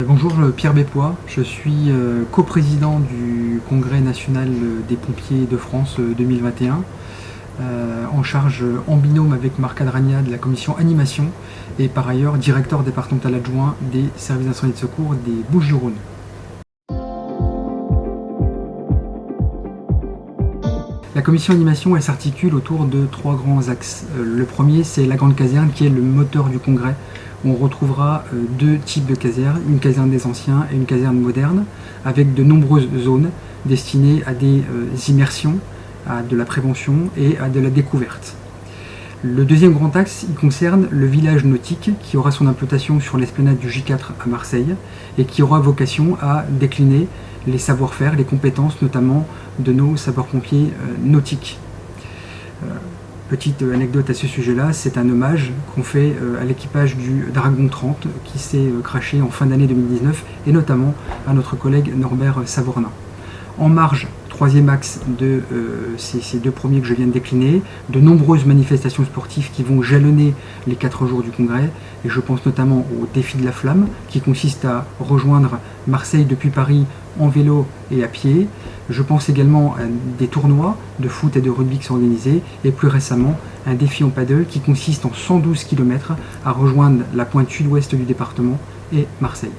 Bonjour, Pierre Bépois, je suis coprésident du Congrès national des pompiers de France 2021, en charge en binôme avec Marc Adragna de la commission animation et par ailleurs directeur départemental adjoint des services d'incendie et de secours des Bouches-du-Rhône. La commission animation, elle s'articule autour de trois grands axes. Le premier, c'est la grande caserne qui est le moteur du congrès. On retrouvera deux types de casernes, une caserne des anciens et une caserne moderne, avec de nombreuses zones destinées à des immersions, à de la prévention et à de la découverte. Le deuxième grand axe, il concerne le village nautique qui aura son implantation sur l'esplanade du J4 à Marseille et qui aura vocation à décliner les savoir-faire, les compétences notamment de nos sapeurs-pompiers nautiques. Petite anecdote à ce sujet-là, c'est un hommage qu'on fait à l'équipage du Dragon 30 qui s'est crashé en fin d'année 2019 et notamment à notre collègue Norbert Savornin. En marge, troisième axe de ces deux premiers que je viens de décliner, de nombreuses manifestations sportives qui vont jalonner les 4 jours du congrès, et je pense notamment au défi de la flamme, qui consiste à rejoindre Marseille depuis Paris en vélo et à pied. Je pense également à des tournois de foot et de rugby qui sont organisés, et plus récemment un défi en paddle qui consiste en 112 km à rejoindre la pointe sud-ouest du département et Marseille.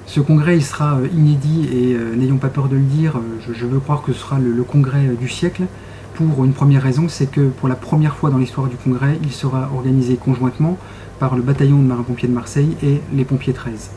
Ce congrès il sera inédit et n'ayons pas peur de le dire, je veux croire que ce sera le congrès du siècle pour une première raison, c'est que pour la première fois dans l'histoire du congrès, il sera organisé conjointement par le bataillon de marins-pompiers de Marseille et les pompiers 13.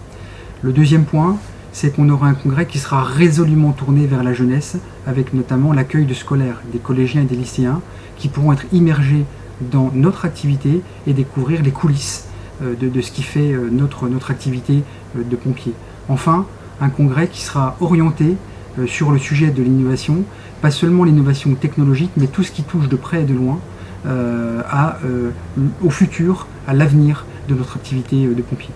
Le deuxième point, c'est qu'on aura un congrès qui sera résolument tourné vers la jeunesse, avec notamment l'accueil de scolaires, des collégiens et des lycéens, qui pourront être immergés dans notre activité et découvrir les coulisses de ce qui fait notre activité de pompier. Enfin, un congrès qui sera orienté sur le sujet de l'innovation, pas seulement l'innovation technologique, mais tout ce qui touche de près et de loin au futur, à l'avenir de notre activité de pompier.